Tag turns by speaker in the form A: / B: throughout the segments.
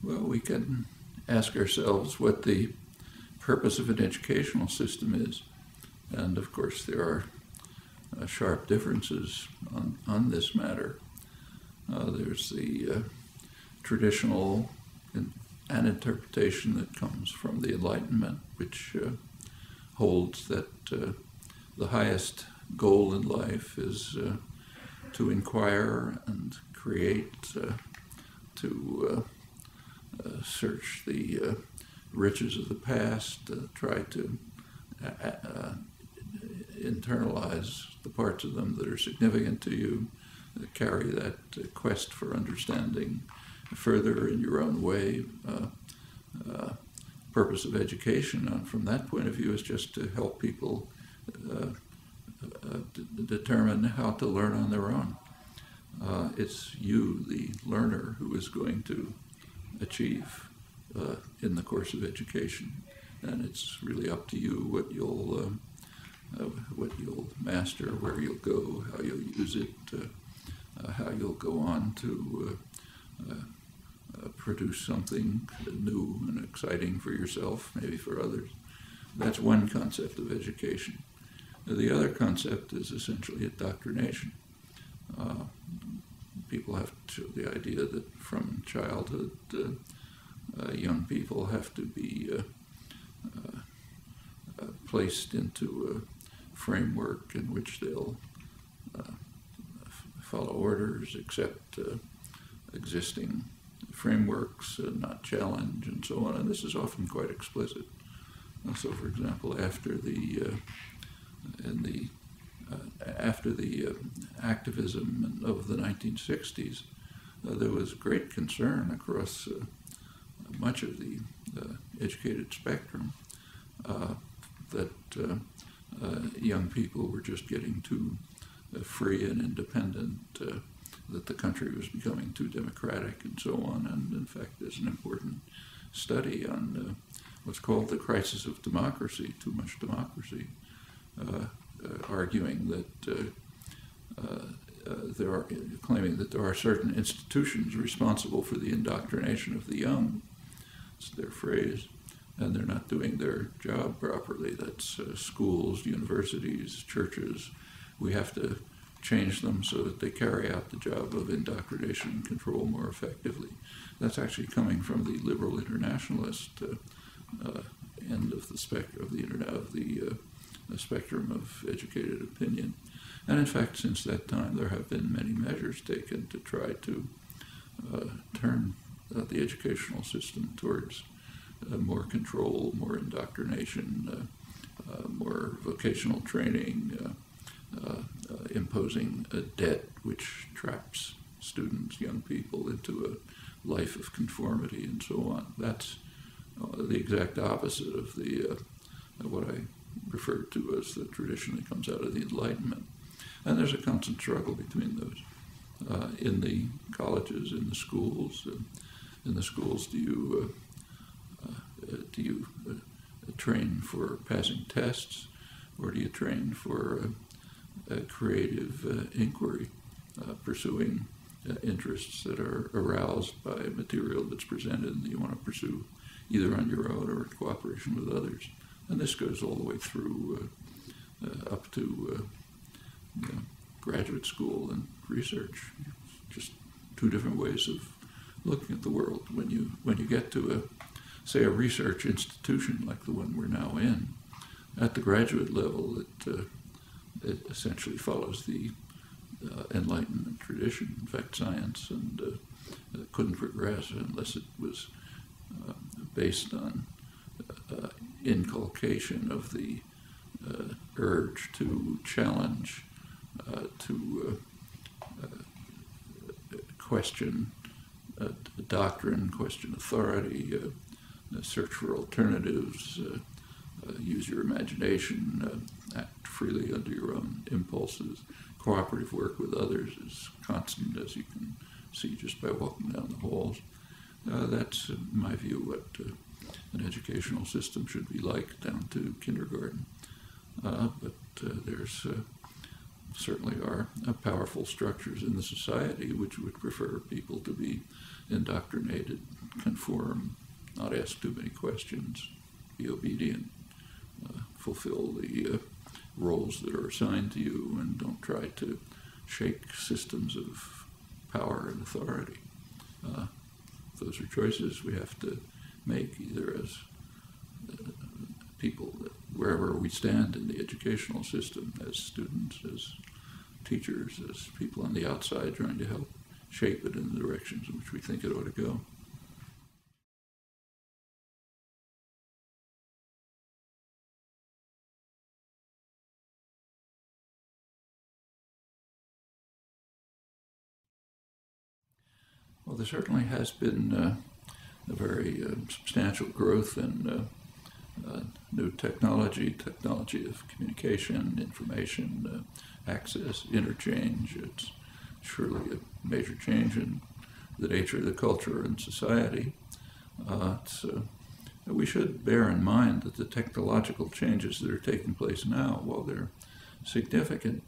A: Well, we can ask ourselves what the purpose of an educational system is. And of course, there are sharp differences on this matter. There's the traditional an interpretation that comes from the Enlightenment, which holds that the highest goal in life is to inquire and create, to search the riches of the past, try to internalize the parts of them that are significant to you, carry that quest for understanding further in your own way. Purpose of education, from that point of view, is just to help people determine how to learn on their own. It's you, the learner, who is going to achieve in the course of education, and it's really up to you what you'll master, where you'll go, how you'll use it, how you'll go on to produce something new and exciting for yourself, maybe for others. That's one concept of education. The other concept is essentially indoctrination. People have the idea that from childhood, young people have to be placed into a framework in which they'll follow orders, accept existing frameworks, not challenge, and so on. And this is often quite explicit. So, for example, after the activism of the 1960s, there was great concern across much of the educated spectrum that young people were just getting too free and independent, that the country was becoming too democratic, and so on. And in fact, there's an important study on what's called the crisis of democracy, too much democracy, arguing that claiming that there are certain institutions responsible for the indoctrination of the young. It's their phrase, and they're not doing their job properly. That's schools, universities, churches. We have to change them so that they carry out the job of indoctrination and control more effectively. That's actually coming from the liberal internationalist end of the spectrum of educated opinion. And in fact, since that time, there have been many measures taken to try to turn the educational system towards more control, more indoctrination, more vocational training, imposing a debt which traps students, young people, into a life of conformity and so on. That's the exact opposite of the what I referred to as that traditionally comes out of the Enlightenment. And there's a constant struggle between those. In the colleges, in the schools, do you train for passing tests, or do you train for creative inquiry, pursuing interests that are aroused by material that's presented and that you want to pursue either on your own or in cooperation with others? And this goes all the way through up to graduate school and research. Just two different ways of looking at the world. When you get to say a research institution like the one we're now in, at the graduate level, it essentially follows the Enlightenment tradition. In fact, science couldn't progress unless it was based on inculcation of the urge to challenge, to question doctrine, question authority, search for alternatives, use your imagination, act freely under your own impulses. Cooperative work with others is constant, as you can see just by walking down the halls. That's, in my view, what an educational system should be like down to kindergarten. But there's certainly are powerful structures in the society which would prefer people to be indoctrinated, conform, not ask too many questions, be obedient, fulfill the roles that are assigned to you, and don't try to shake systems of power and authority. Those are choices we have to make, either as people, wherever we stand in the educational system, as students, as teachers, as people on the outside trying to help shape it in the directions in which we think it ought to go. Well, there certainly has been a very substantial growth in new technology of communication, information, access, interchange. It's surely a major change in the nature of the culture and society. We should bear in mind that the technological changes that are taking place now, while they're significant,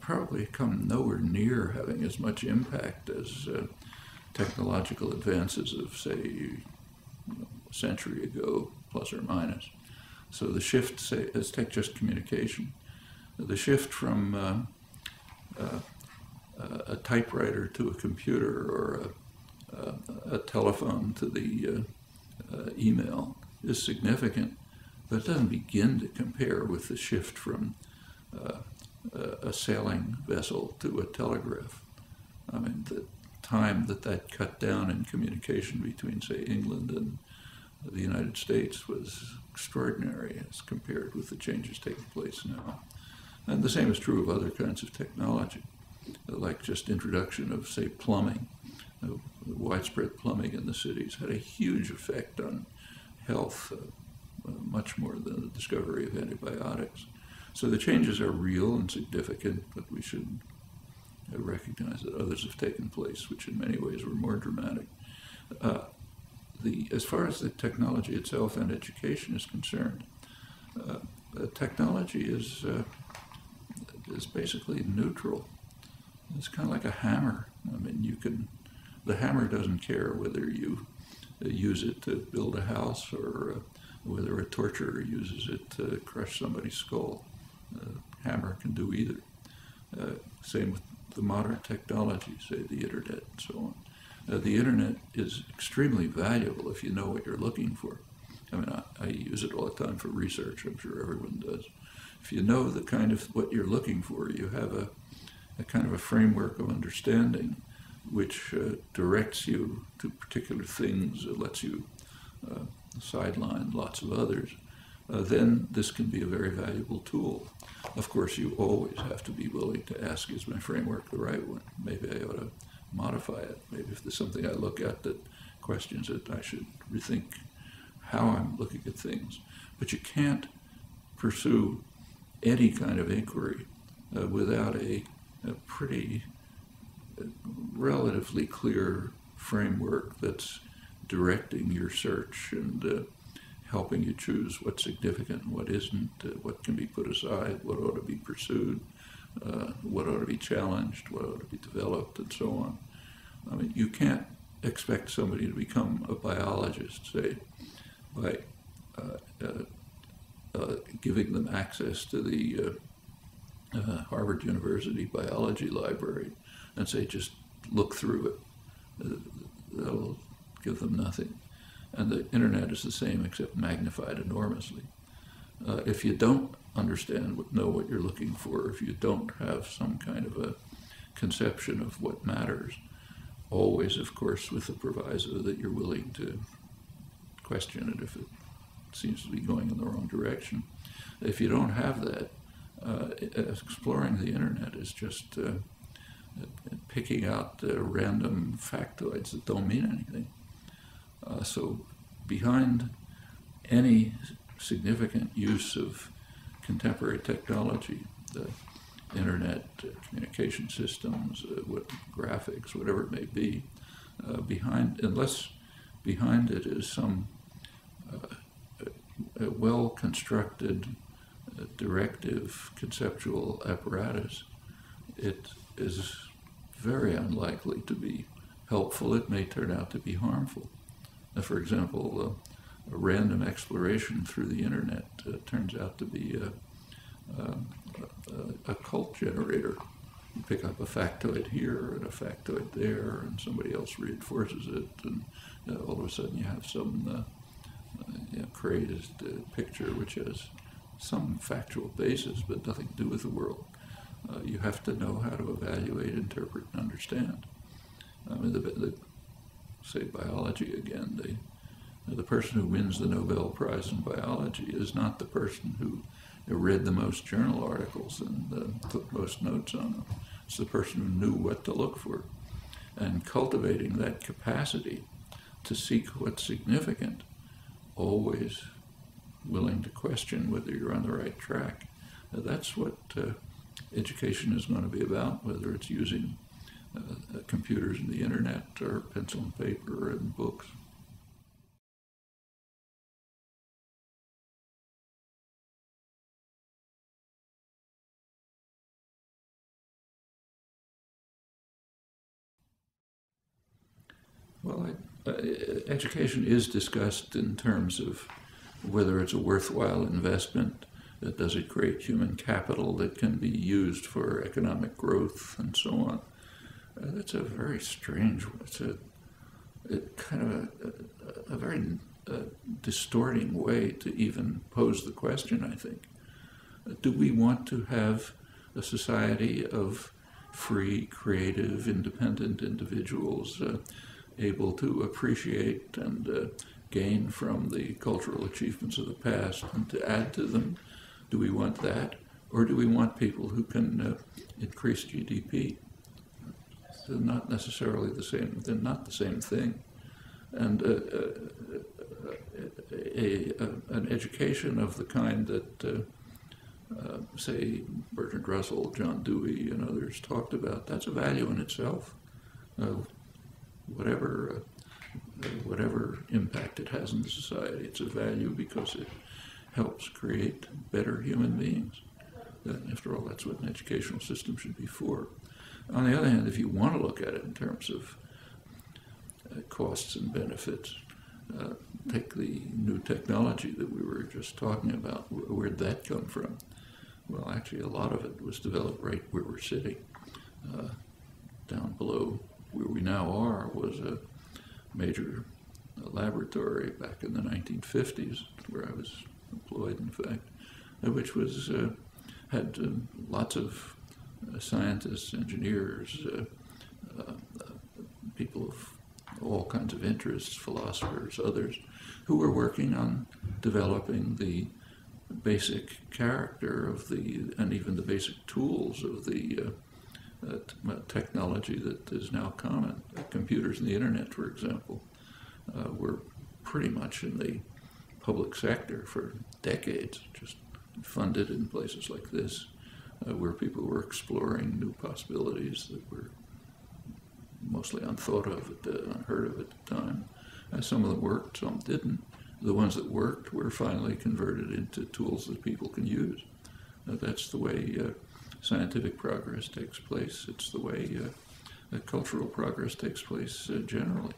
A: probably come nowhere near having as much impact as technological advances of, say, a century ago, plus or minus. So the shift, say, let's take just communication. The shift from a typewriter to a computer, or a telephone to the email is significant, but it doesn't begin to compare with the shift from a sailing vessel to a telegraph. I mean, the time that cut down in communication between, say, England and the United States was extraordinary as compared with the changes taking place now. And the same is true of other kinds of technology, like just introduction of, say, plumbing. Widespread plumbing in the cities had a huge effect on health, much more than the discovery of antibiotics. So the changes are real and significant, but we should recognize that others have taken place, which in many ways were more dramatic. As far as the technology itself and education is concerned, technology is basically neutral. It's kind of like a hammer. I mean, the hammer doesn't care whether you use it to build a house or whether a torturer uses it to crush somebody's skull. Hammer can do either. Same with the modern technology, say the internet and so on. The internet is extremely valuable if you know what you're looking for. I mean, I use it all the time for research. I'm sure everyone does. If you know the kind of what you're looking for, you have a kind of a framework of understanding which directs you to particular things, lets you sideline lots of others, then this can be a very valuable tool. Of course, you always have to be willing to ask, is my framework the right one? Maybe I ought to modify it. Maybe if there's something I look at that questions it, I should rethink how I'm looking at things. But you can't pursue any kind of inquiry without a pretty relatively clear framework that's directing your search and helping you choose what's significant and what isn't, what can be put aside, what ought to be pursued, what ought to be challenged, what ought to be developed, and so on. I mean, you can't expect somebody to become a biologist, say, by giving them access to the Harvard University biology library and say, just look through it. That'll give them nothing. And the internet is the same, except magnified enormously. If you don't know what you're looking for, if you don't have some kind of a conception of what matters, always, of course, with the proviso that you're willing to question it if it seems to be going in the wrong direction. If you don't have that, exploring the internet is just picking out random factoids that don't mean anything. So behind any significant use of contemporary technology, the internet, communication systems, graphics, whatever it may be, unless behind it is some well-constructed directive conceptual apparatus, it is very unlikely to be helpful. It may turn out to be harmful. For example, a random exploration through the internet turns out to be a cult generator. You pick up a factoid here and a factoid there, and somebody else reinforces it, and all of a sudden you have some crazed picture which has some factual basis but nothing to do with the world. You have to know how to evaluate, interpret, and understand. I mean, say biology again, the person who wins the Nobel Prize in biology is not the person who read the most journal articles and took most notes on them. It's the person who knew what to look for. And cultivating that capacity to seek what's significant, always willing to question whether you're on the right track. That's what education is going to be about, whether it's using computers and the internet or pencil and paper and books. Well, education is discussed in terms of whether it's a worthwhile investment. Does it create human capital that can be used for economic growth and so on? That's a very strange, kind of a very distorting way to even pose the question, I think. Do we want to have a society of free, creative, independent individuals able to appreciate and gain from the cultural achievements of the past and to add to them? Do we want that? Or do we want people who can increase GDP? They're not necessarily the same. They're not the same thing. And an education of the kind that, say, Bertrand Russell, John Dewey, and others talked about, that's a value in itself. Whatever impact it has on the society, it's a value because it helps create better human beings. After all, that's what an educational system should be for. On the other hand, if you want to look at it in terms of costs and benefits, take the new technology that we were just talking about. Where'd that come from? Well, actually, a lot of it was developed right where we're sitting. Down below where we now are was a major laboratory back in the 1950s, where I was employed, in fact, which was had lots of scientists, engineers, people of all kinds of interests, philosophers, others, who were working on developing the basic character of and even the basic tools of the technology that is now common. Computers and the internet, for example, were pretty much in the public sector for decades, just funded in places like this, where people were exploring new possibilities that were mostly unthought of, unheard of at the time. Some of them worked, some didn't. The ones that worked were finally converted into tools that people can use. That's the way scientific progress takes place. It's the way cultural progress takes place generally.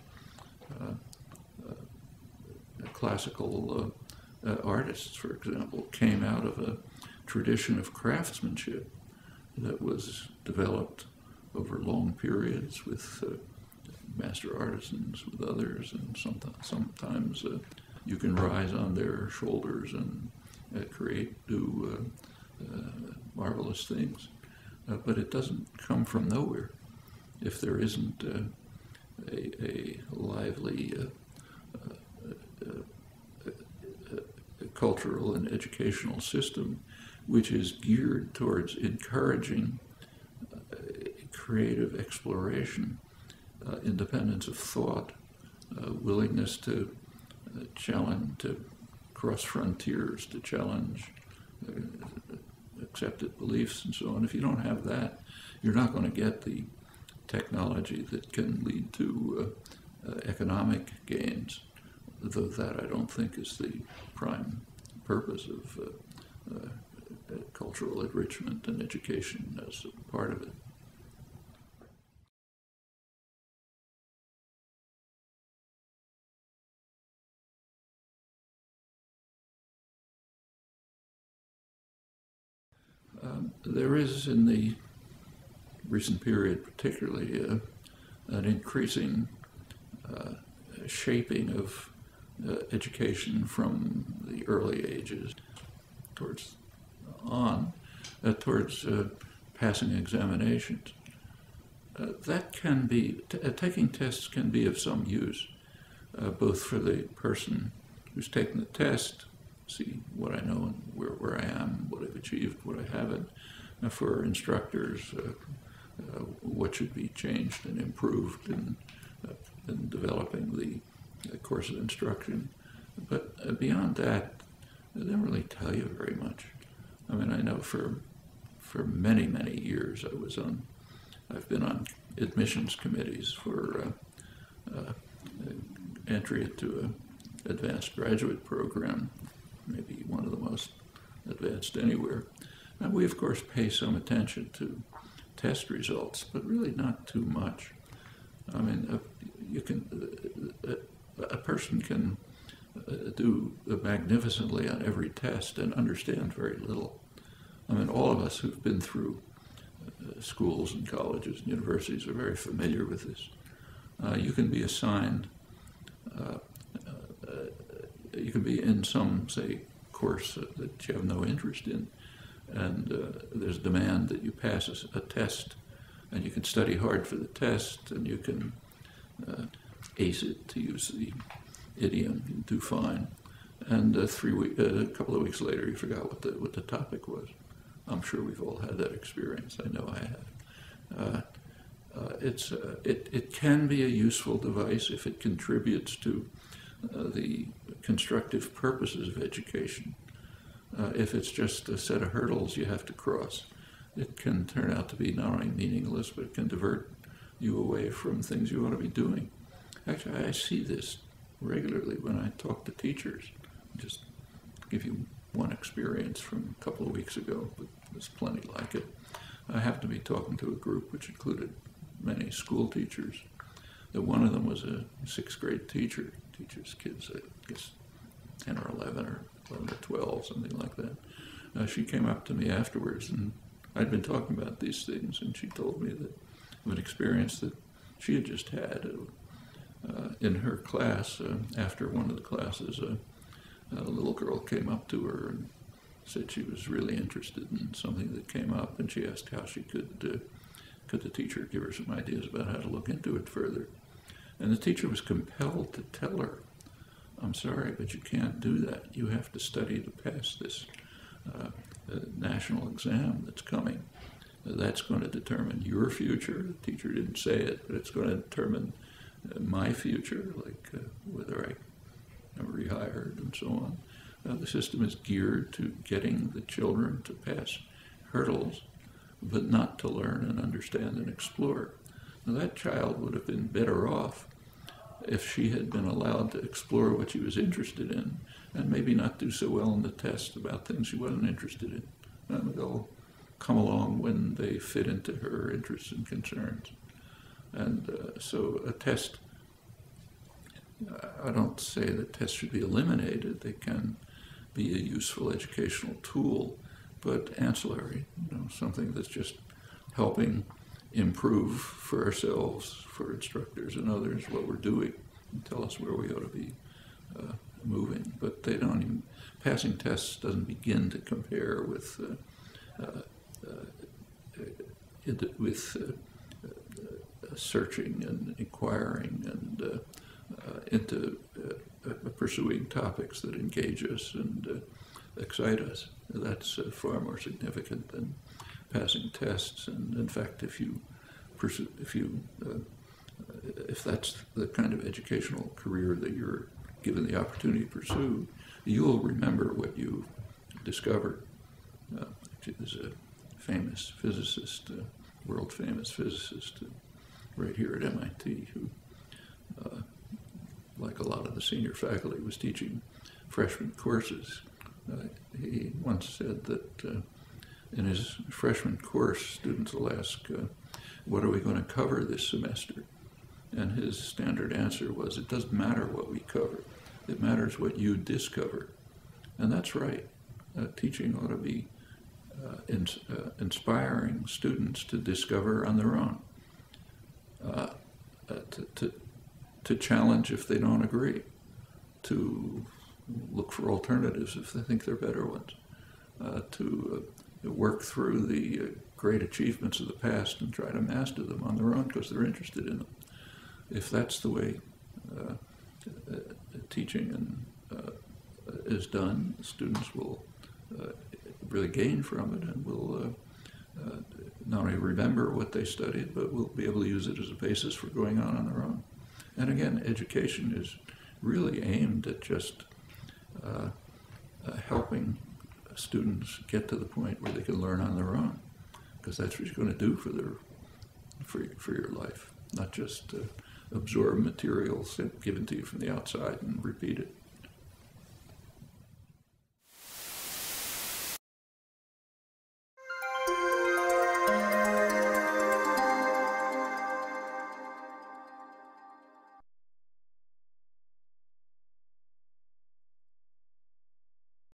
A: Classical artists, for example, came out of a tradition of craftsmanship that was developed over long periods with master artisans, with others, and sometimes you can rise on their shoulders and create new marvelous things. But it doesn't come from nowhere if there isn't a lively cultural and educational system which is geared towards encouraging creative exploration, independence of thought, willingness to challenge, to cross frontiers, to challenge accepted beliefs and so on. If you don't have that, you're not going to get the technology that can lead to economic gains, though that I don't think is the prime purpose of cultural enrichment and education as a part of it. There is, in the recent period particularly, an increasing shaping of education from the early ages towards passing examinations. That can be, taking tests can be of some use, both for the person who's taking the test, see what I know and where I am, what I've achieved, what I haven't, for instructors, what should be changed and improved in developing the course of instruction. But beyond that, they don't really tell you very much. I mean, I know for many, many years I've been on admissions committees for entry into an advanced graduate program, maybe one of the most advanced anywhere. And we, of course, pay some attention to test results, but really not too much. I mean, a person can do magnificently on every test and understand very little. I mean, all of us who've been through schools and colleges and universities are very familiar with this. You can be assigned, you can be in some, say, course that you have no interest in, and there's a demand that you pass a test, and you can study hard for the test, and you can ace it, to use the idiom, you do fine. And a couple of weeks later, you forgot what the topic was. I'm sure we've all had that experience. I know I have. It can be a useful device if it contributes to the constructive purposes of education. If it's just a set of hurdles you have to cross, it can turn out to be not only meaningless, but it can divert you away from things you ought to be doing. Actually, I see this regularly when I talk to teachers. Just give you one experience from a couple of weeks ago, but there's plenty like it. I happened to be talking to a group which included many school teachers. One of them was a sixth grade teacher, teaches kids, I guess, 10 or 11 or 12, something like that. She came up to me afterwards, and I'd been talking about these things, and she told me that of an experience that she had just had in her class. After one of the classes, a little girl came up to her and said she was really interested in something that came up, and she asked how she could the teacher give her some ideas about how to look into it further. And the teacher was compelled to tell her, I'm sorry, but you can't do that. You have to study to pass this national exam that's coming. That's going to determine your future. The teacher didn't say it, but it's going to determine my future, like whether I am rehired and so on. The system is geared to getting the children to pass hurdles, but not to learn and understand and explore. Now, that child would have been better off if she had been allowed to explore what she was interested in, and maybe not do so well in the test about things she wasn't interested in. And they'll come along when they fit into her interests and concerns. And so a test, I don't say that tests should be eliminated. They can be a useful educational tool, but ancillary, something that's just helping improve for ourselves, for instructors and others, what we're doing, and tell us where we ought to be moving. But they don't even, passing tests doesn't begin to compare with searching and inquiring and into pursuing topics that engage us and excite us. That's far more significant than passing tests. And in fact, if that's the kind of educational career that you're given the opportunity to pursue, you'll remember what you discovered. There's a famous physicist, world-famous physicist, right here at MIT, who, like a lot of the senior faculty, was teaching freshman courses. He once said that In his freshman course, students will ask, what are we going to cover this semester? And his standard answer was, it doesn't matter what we cover. It matters what you discover. And that's right. Teaching ought to be inspiring students to discover on their own, to challenge if they don't agree, to look for alternatives if they think they're better ones, to work through the great achievements of the past and try to master them on their own because they're interested in them. If that's the way teaching is done, students will really gain from it and will not only remember what they studied, but will be able to use it as a basis for going on their own. And again, education is really aimed at just helping students get to the point where they can learn on their own, because that's what you're going to do for your life, not just absorb materials given to you from the outside and repeat it.